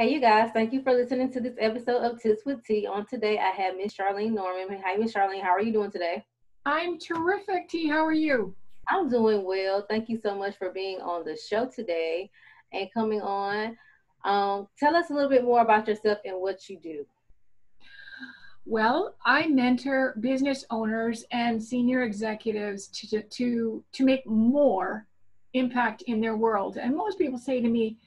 Hey, you guys, thank you for listening to this episode of Tips with T. On today, I have Miss Charlene Norman. Hi, Miss Charlene. How are you doing today? I'm terrific, T. How are you? I'm doing well. Thank you so much for being on the show today and coming on. Tell us a little bit more about yourself and what you do. Well, I mentor business owners and senior executives to make more impact in their world. And most people say to me,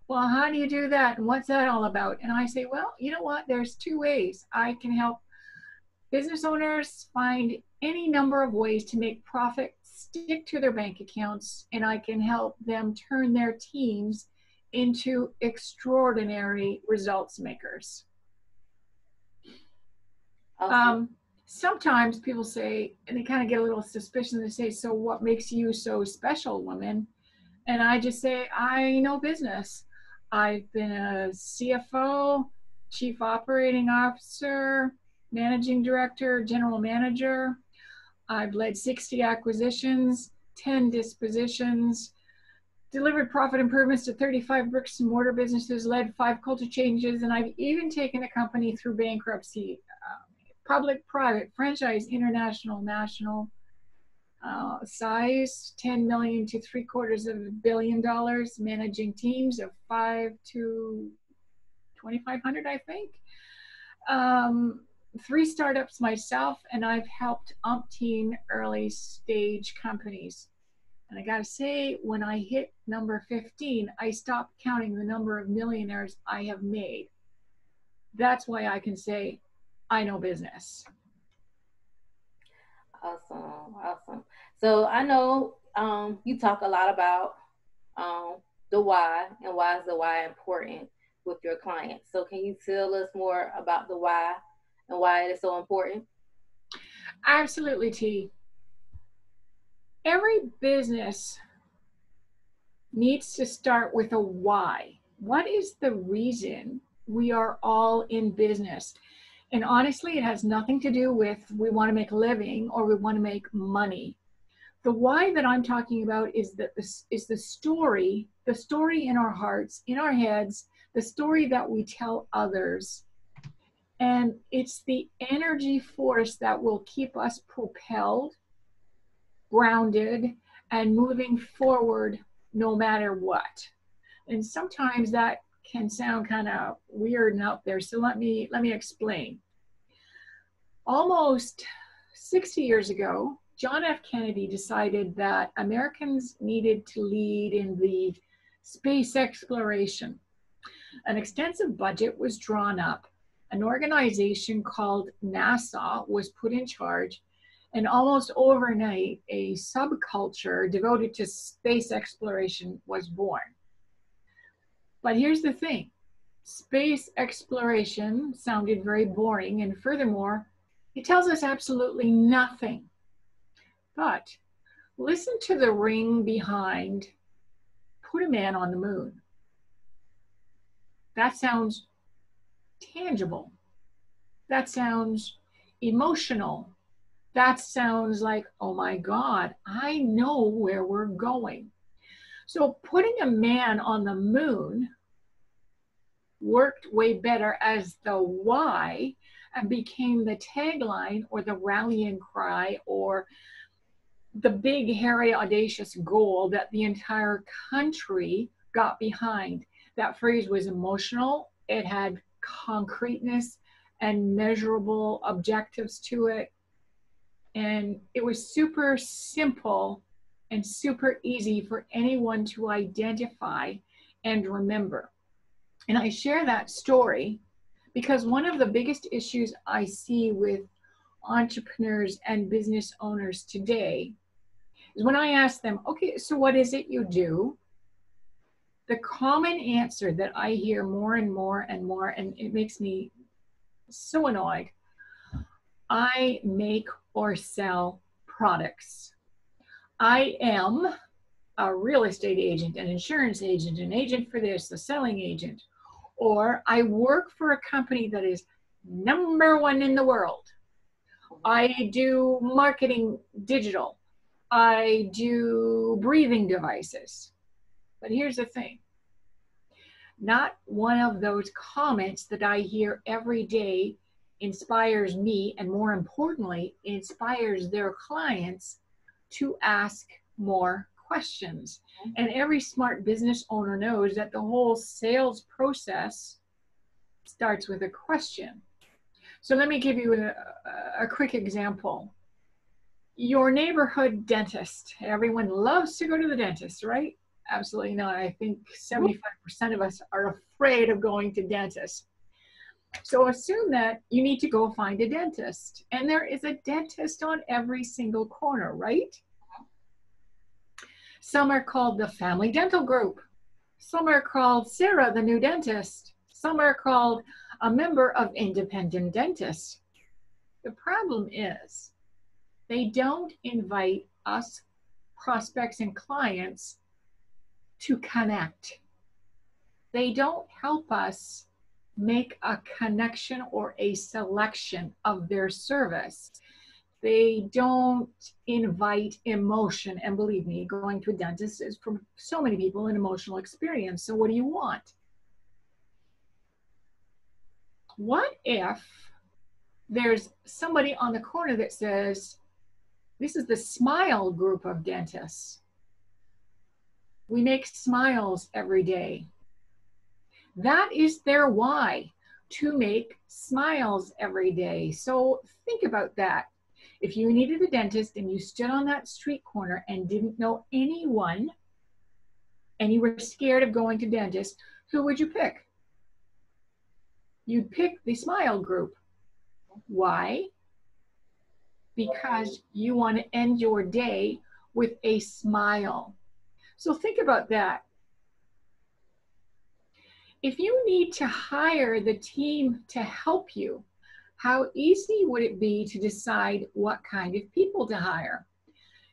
well, how do you do that? And what's that all about? And I say, well, you know what? There's two ways. I can help business owners find any number of ways to make profit stick to their bank accounts, and I can help them turn their teams into extraordinary results makers. Awesome. Um, Sometimes people say, and they kind of get a little suspicious, they say, so what makes you so special, woman? And I just say, I know business. I've been a CFO, chief operating officer, managing director, general manager. I've led 60 acquisitions, 10 dispositions, delivered profit improvements to 35 bricks and mortar businesses, led 5 culture changes, and I've even taken a company through bankruptcy, public, private, franchise, international, national, size 10 million to 750 million, managing teams of 5 to 2,500, I think. Um, 3 startups myself, and I've helped umpteen early stage companies. And I got to say, when I hit number 15, I stopped counting the number of millionaires I have made. That's why I can say I know business. Awesome. Awesome. So I know you talk a lot about the why and why is the why important with your clients. So can you tell us more about the why and why it is so important? Absolutely, T. Every business needs to start with a why. What is the reason we are all in business? And honestly, it has nothing to do with we want to make a living or we want to make money. The why that I'm talking about is that this is the story in our hearts, in our heads, the story that we tell others. And it's the energy force that will keep us propelled, grounded, and moving forward no matter what. And sometimes that can sound kind of weird and out there. So let me explain. Almost 60 years ago, John F. Kennedy decided that Americans needed to lead in the space exploration. An extensive budget was drawn up. An organization called NASA was put in charge, and almost overnight, a subculture devoted to space exploration was born. But here's the thing, space exploration sounded very boring, and furthermore, it tells us absolutely nothing. But listen to the ring behind put a man on the moon. That sounds tangible. That sounds emotional. That sounds like, oh my God, I know where we're going. So putting a man on the moon worked way better as the why and became the tagline or the rallying cry or the big, hairy, audacious goal that the entire country got behind. That phrase was emotional. It had concreteness and measurable objectives to it. And it was super simple and super easy for anyone to identify and remember. And I share that story because one of the biggest issues I see with entrepreneurs and business owners today is when I ask them, okay, so what is it you do? The common answer that I hear more and more and more, and it makes me so annoyed, I make or sell products. I am a real estate agent, an insurance agent, an agent for this, a selling agent, or I work for a company that is number one in the world. I do marketing digital. I do breathing devices. But here's the thing. Not one of those comments that I hear every day inspires me, and more importantly, inspires their clients to ask more questions. And every smart business owner knows that the whole sales process starts with a question. So let me give you a quick example. Your neighborhood dentist. Everyone loves to go to the dentist, right? Absolutely not. I think 75% of us are afraid of going to dentists. So assume that you need to go find a dentist, and there is a dentist on every single corner, right? Some are called the Family Dental Group. Some are called Sarah, the new dentist. Some are called a member of Independent Dentists. The problem is they don't invite us prospects and clients to connect. They don't help us make a connection or a selection of their service. They don't invite emotion. And believe me, going to a dentist is for so many people an emotional experience. So what do you want? What if there's somebody on the corner that says, this is the Smile group of dentists. We make smiles every day. That is their why, to make smiles every day. So think about that. If you needed a dentist and you stood on that street corner and didn't know anyone and you were scared of going to dentists, who would you pick? You'd pick the Smile group. Why? Because you want to end your day with a smile. So think about that. If you need to hire the team to help you, how easy would it be to decide what kind of people to hire?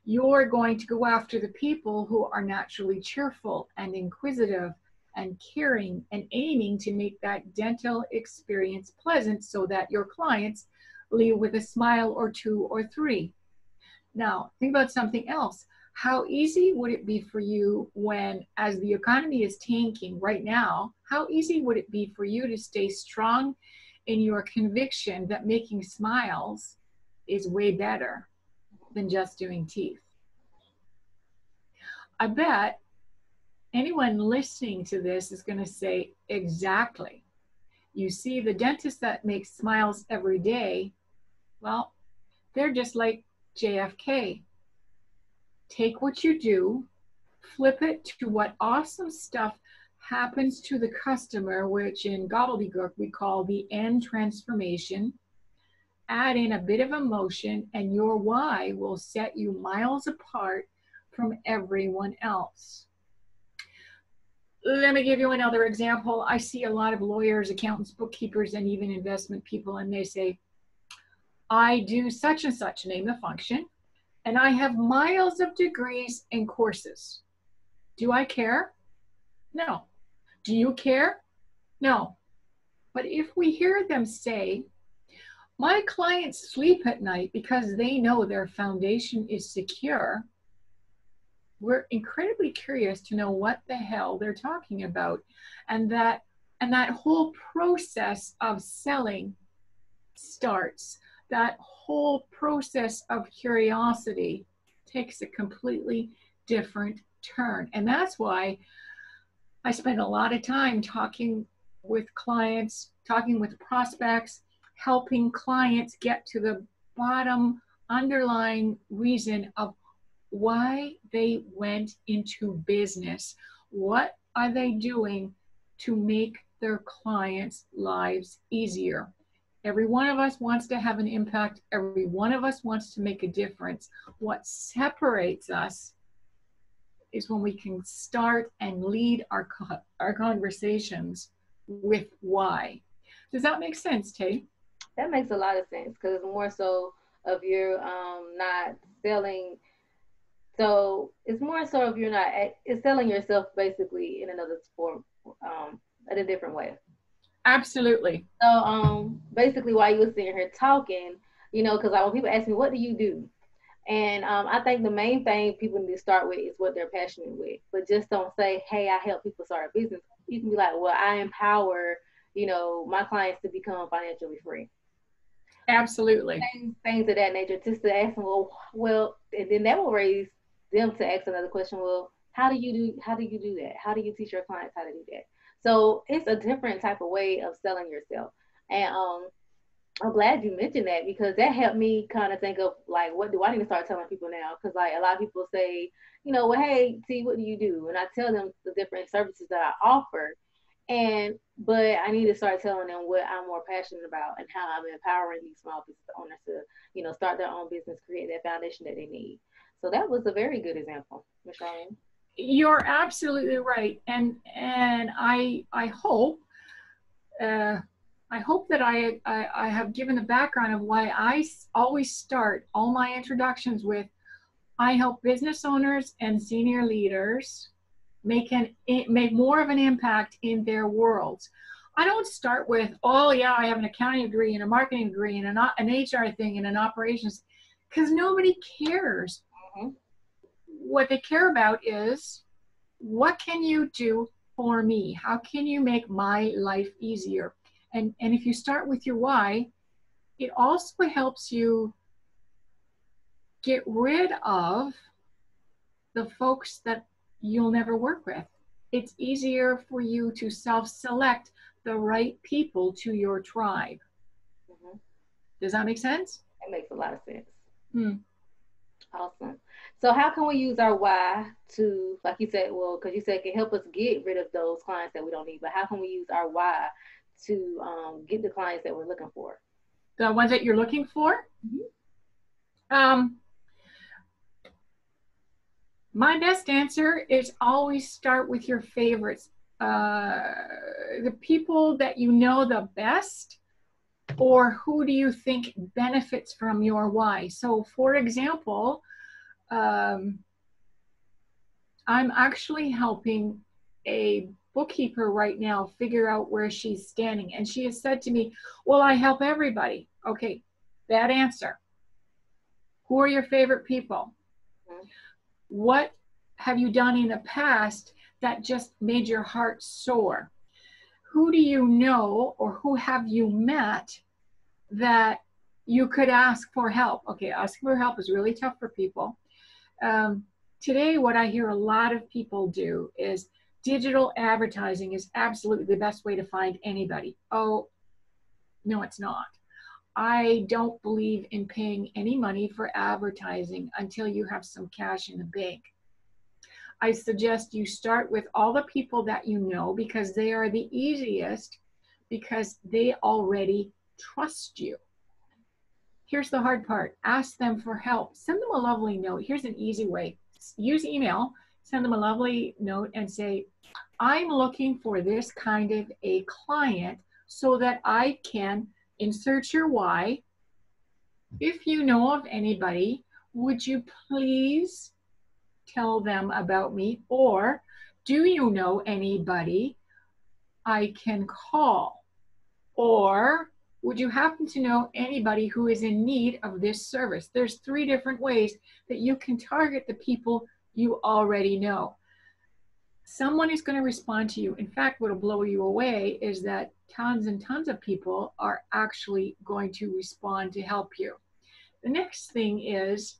You're going to go after the people who are naturally cheerful and inquisitive and caring and aiming to make that dental experience pleasant so that your clients leave with a smile or two or three. Now, think about something else. How easy would it be for you when, as the economy is tanking right now, how easy would it be for you to stay strong in your conviction that making smiles is way better than just doing teeth? I bet anyone listening to this is going to say, exactly. You see, the dentist that makes smiles every day, well, they're just like JFK. Take what you do, flip it to what awesome stuff happens to the customer, which in gobbledygook we call the end transformation. Add in a bit of emotion, and your why will set you miles apart from everyone else. Let me give you another example. I see a lot of lawyers, accountants, bookkeepers, and even investment people, and they say, I do such and such, name the function, and I have miles of degrees and courses. Do I care? No. Do you care? No. But if we hear them say, my clients sleep at night because they know their foundation is secure, we're incredibly curious to know what the hell they're talking about. And that whole process of selling starts. That whole process of curiosity takes a completely different turn. And that's why I spend a lot of time talking with clients, talking with prospects, helping clients get to the bottom underlying reason of why they went into business. What are they doing to make their clients' lives easier? Every one of us wants to have an impact. Every one of us wants to make a difference. What separates us is when we can start and lead our conversations with why. Does that make sense, Tay? That makes a lot of sense because it's more so of you're not selling. So it's more so if you're not it's selling yourself basically in another form, in a different way. Absolutely. So basically while you were sitting here talking, you know, because when people ask me what do you do, and I think the main thing people need to start with is what they're passionate with. But just don't say, hey, I help people start a business. You can be like, well, I empower, my clients to become financially free. Absolutely. Things of that nature, just to ask them, well, and then that will raise them to ask another question. Well, how do you do that? How do you teach your clients how to do that? So it's a different type of way of selling yourself. And I'm glad you mentioned that because that helped me kind of think of like, what do I need to start telling people now? Because like a lot of people say, well, hey, T, what do you do? And I tell them the different services that I offer, but I need to start telling them what I'm more passionate about and how I'm empowering these small business owners to, start their own business, create that foundation that they need. So that was a very good example, Ms. Charlene. You're absolutely right, and uh, I hope that I have given the background of why I always start all my introductions with I help business owners and senior leaders make more of an impact in their worlds. I don't start with, oh yeah, I have an accounting degree and a marketing degree and an HR thing and an operations, because nobody cares. Mm-hmm. What they care about is, what can you do for me? How can you make my life easier? And if you start with your why, it also helps you get rid of the folks that you'll never work with. It's easier for you to self-select the right people to your tribe. Mm-hmm. Does that make sense? That makes a lot of sense. Hmm. Awesome. So how can we use our why to, like you said, well, because you said it can help us get rid of those clients that we don't need, but how can we use our why to get the clients that we're looking for? The ones that you're looking for? Mm-hmm. Um, my best answer is always start with your favorites. The people that you know the best, or who do you think benefits from your why? So, for example, um, I'm actually helping a bookkeeper right now figure out where she's standing. And she has said to me, well, I help everybody. Okay, bad answer. Who are your favorite people? Mm-hmm. What have you done in the past that just made your heart soar? Who do you know or who have you met that you could ask for help? Okay, asking for help is really tough for people. Today, what I hear a lot of people do is digital advertising is absolutely the best way to find anybody. Oh, no, it's not. I don't believe in paying any money for advertising until you have some cash in the bank. I suggest you start with all the people that you know because they are the easiest, because they already trust you. Here's the hard part. Ask them for help. Send them a lovely note. Here's an easy way. Use email, send them a lovely note and say, I'm looking for this kind of a client so that I can insert your why. If you know of anybody, would you please tell them about me? Or do you know anybody I can call? Or would you happen to know anybody who is in need of this service? There's 3 different ways that you can target the people you already know. Someone is going to respond to you. In fact, what will blow you away is that tons and tons of people are actually going to respond to help you. The next thing is,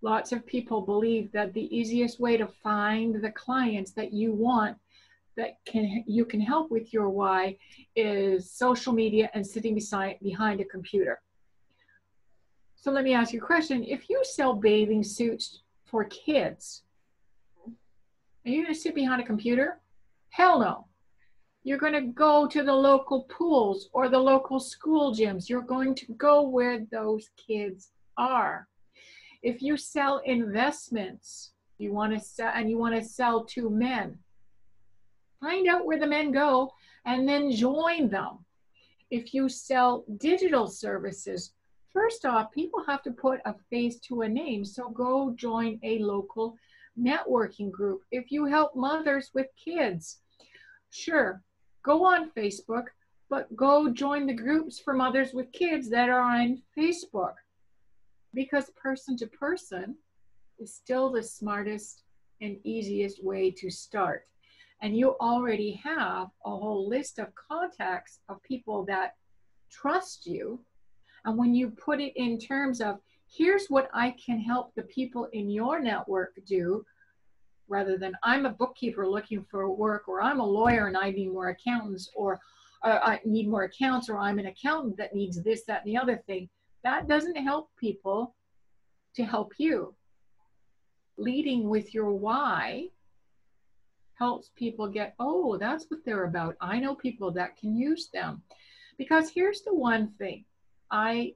lots of people believe that the easiest way to find the clients that you want, that you can help with your why, is social media and sitting behind a computer. So let me ask you a question. If you sell bathing suits for kids, are you going to sit behind a computer? Hell no. You're going to go to the local pools or the local school gyms. You're going to go where those kids are. If you sell investments, you want to sell to men, find out where the men go and then join them. If you sell digital services, first off, people have to put a face to a name. So go join a local networking group. If you help mothers with kids, sure, go on Facebook, but go join the groups for mothers with kids that are on Facebook. Because person to person is still the smartest and easiest way to start. and you already have a whole list of contacts of people that trust you. And when you put it in terms of, here's what I can help the people in your network do, rather than I'm a bookkeeper looking for work, or I'm a lawyer and I need more accountants, or I need more accounts, or I'm an accountant that needs this, that, and the other thing. That doesn't help people to help you. Leading with your why helps people get, oh, that's what they're about. I know people that can use them. Because here's the one thing. I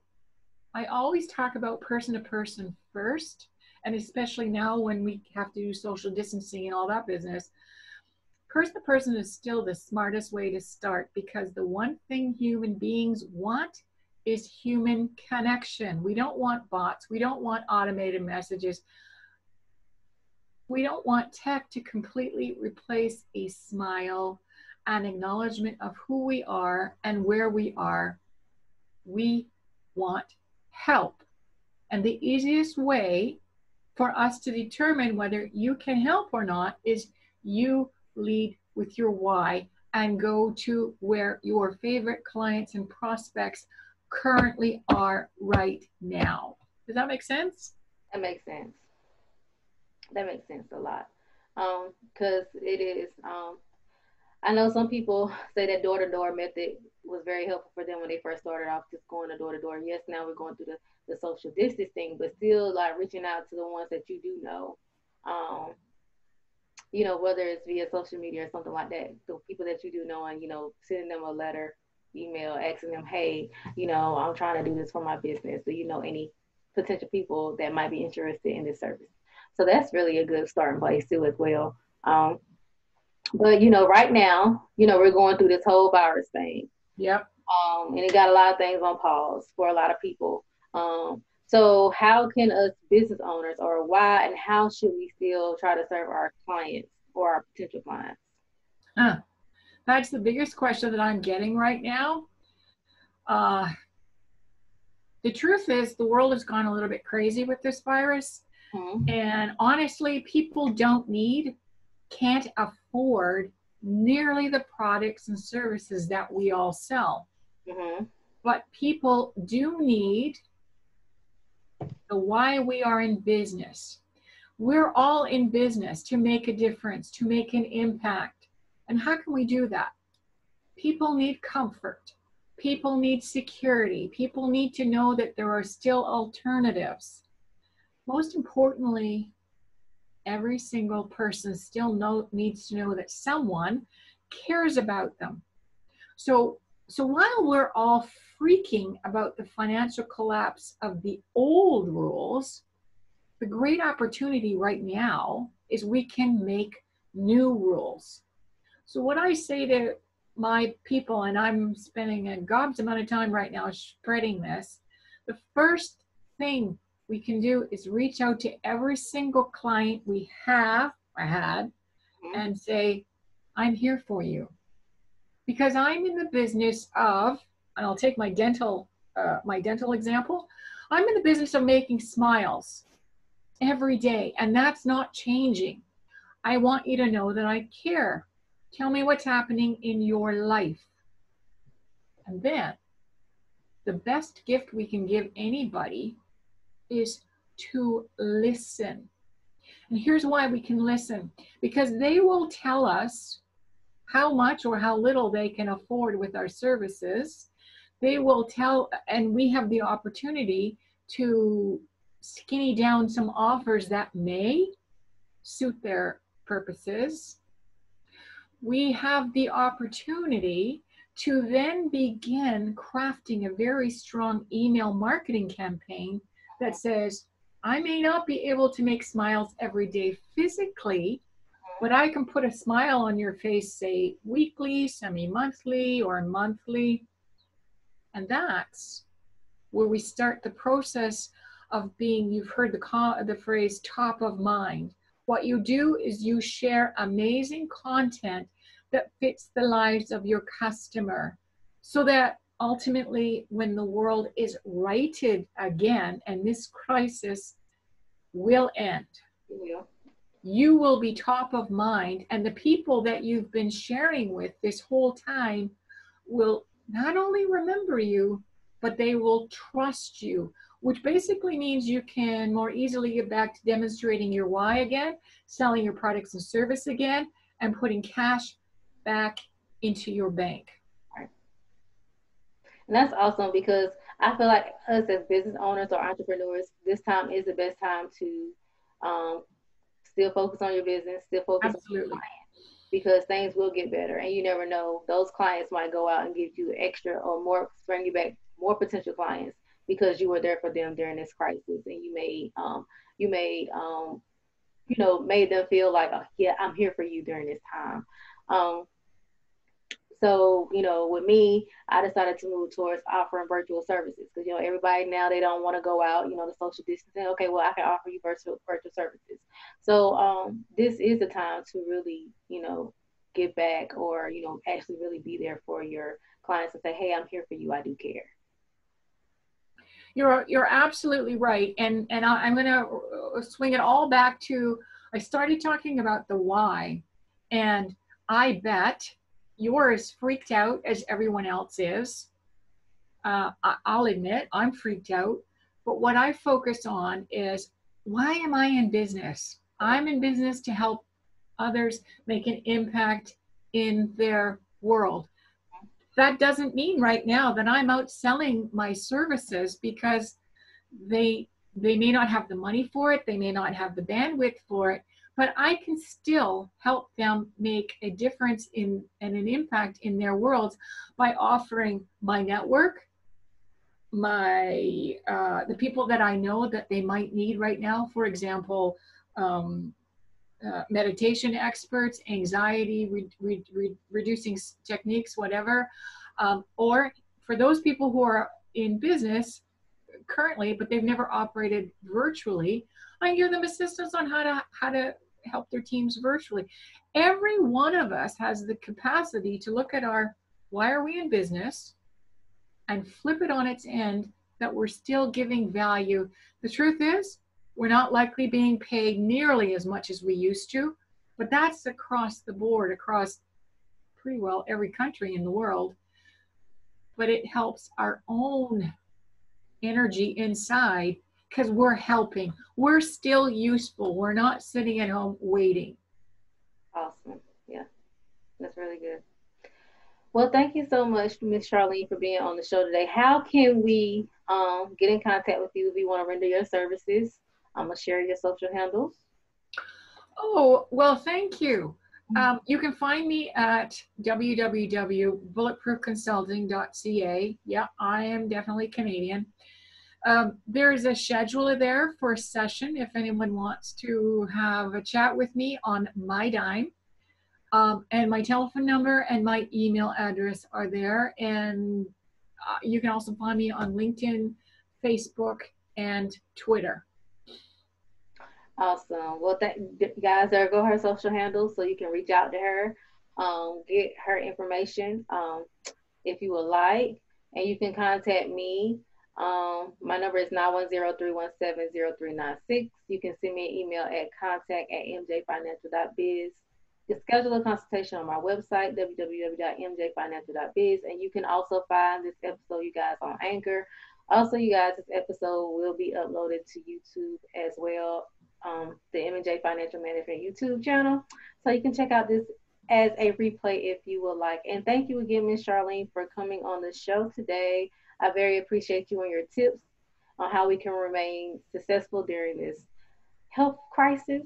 always talk about person to person first, and especially now when we have to do social distancing and all that business. Person to person is still the smartest way to start, because the one thing human beings want is human connection. We don't want bots. We don't want automated messages. We don't want tech to completely replace a smile, an acknowledgement of who we are and where we are. We want help. And the easiest way for us to determine whether you can help or not is you lead with your why and go to where your favorite clients and prospects currently are right now. Does that make sense? That makes sense. That makes sense a lot. Because it is, I know some people say that door to door method was very helpful for them when they first started off, just going to door. Yes, now we're going through the social distancing, but still like reaching out to the ones that you do know. Um, whether it's via social media or something like that, the people that you do know, and, sending them a letter, email, asking them, hey, I'm trying to do this for my business. Do you know any potential people that might be interested in this service? So that's really a good starting place too, as well. But right now, we're going through this whole virus thing. Yep. And it got a lot of things on pause for a lot of people. So how can us business owners, or why and how should we still try to serve our clients or our potential clients? That's the biggest question that I'm getting right now. The truth is, the world has gone a little bit crazy with this virus. Mm-hmm. And honestly, people can't afford nearly the products and services that we all sell. Mm-hmm. But people do need the why we are in business. We're all in business to make a difference, to make an impact. And how can we do that? People need comfort. People need security. People need to know that there are still alternatives. Most importantly, every single person still needs to know that someone cares about them. So while we're all freaking about the financial collapse of the old rules, the great opportunity right now is we can make new rules. So what I say to my people, and I'm spending a gobs amount of time right now spreading this, the first thing we can do is reach out to every single client we had, and say, I'm here for you. Because I'm in the business of, and I'll take my dental example, I'm in the business of making smiles every day, and that's not changing. I want you to know that I care. Tell me what's happening in your life. And then the best gift we can give anybody is to listen. And here's why we can listen. Because they will tell us how much or how little they can afford with our services. They will tell, and we have the opportunity to skinny down some offers that may suit their purposes. We have the opportunity to then begin crafting a very strong email marketing campaign that says, I may not be able to make smiles every day physically, but I can put a smile on your face, say weekly, semi-monthly, or monthly. And that's where we start the process of being, you've heard the phrase top of mind. What you do is you share amazing content that fits the lives of your customer, so that ultimately when the world is righted again and this crisis will end. Yeah. you will be top of mind, and the people that you've been sharing with this whole time will not only remember you, but they will trust you, which basically means you can more easily get back to demonstrating your why again, selling your products and service again, and putting cash back into your bank. Right. And that's awesome because I feel like us as business owners or entrepreneurs, this time is the best time to um, still focus on your business, still focus on your Absolutely. clients because things will get better. And you never know, those clients might go out and give you extra or more, bring you back more potential clients because you were there for them during this crisis and you made, made them feel like, oh, yeah, I'm here for you during this time. Um, so, with me, I decided to move towards offering virtual services because, everybody now they don't want to go out, the social distancing. Okay, well, I can offer you virtual services. So, this is the time to really, give back or, actually really be there for your clients and say, hey, I'm here for you. I do care. You're absolutely right, and I'm going to swing it all back to, I started talking about the why, and I bet you're as freaked out as everyone else is. I'll admit I'm freaked out, but what I focus on is, why am I in business? I'm in business to help others make an impact in their world. That doesn't mean right now that I'm out selling my services, because they may not have the money for it, they may not have the bandwidth for it, but I can still help them make a difference in and an impact in their worlds by offering my network, my the people that I know that they might need right now. For example, um, meditation experts, anxiety reducing techniques, whatever. Or for those people who are in business currently, but they've never operated virtually, I give them assistance on how to help their teams virtually. Every one of us has the capacity to look at our why are we in business and flip it on its end, that we're still giving value. The truth is, we're not likely being paid nearly as much as we used to, but that's across the board, across pretty well every country in the world. But it helps our own energy inside because we're helping. We're still useful. We're not sitting at home waiting. Awesome. Yeah, that's really good. Well, thank you so much, Miss Charlene, for being on the show today. How can we get in contact with you if we want to render your services? I'm gonna share your social handles. Oh, well, thank you. You can find me at www.bulletproofconsulting.ca. Yeah, I am definitely Canadian. There is a scheduler there for a session if anyone wants to have a chat with me on my dime. And my telephone number and my email address are there. And you can also find me on LinkedIn, Facebook, and Twitter. Awesome. Well, guys, there go her social handles so you can reach out to her, get her information if you would like, and you can contact me. My number is 910-317-0396. You can send me an email at contact@mjfinancial.biz. You can schedule a consultation on my website, www.mjfinancial.biz, and you can also find this episode, you guys, on Anchor. Also, you guys, this episode will be uploaded to YouTube as well, the M&J Financial Management YouTube channel. So you can check out this as a replay if you would like. And thank you again, Ms. Charlene, for coming on the show today. I very appreciate you and your tips on how we can remain successful during this health crisis.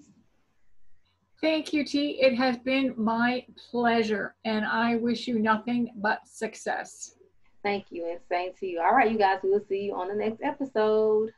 Thank you, T. It has been my pleasure, and I wish you nothing but success. Thank you, and same to you. All right, you guys, we will see you on the next episode.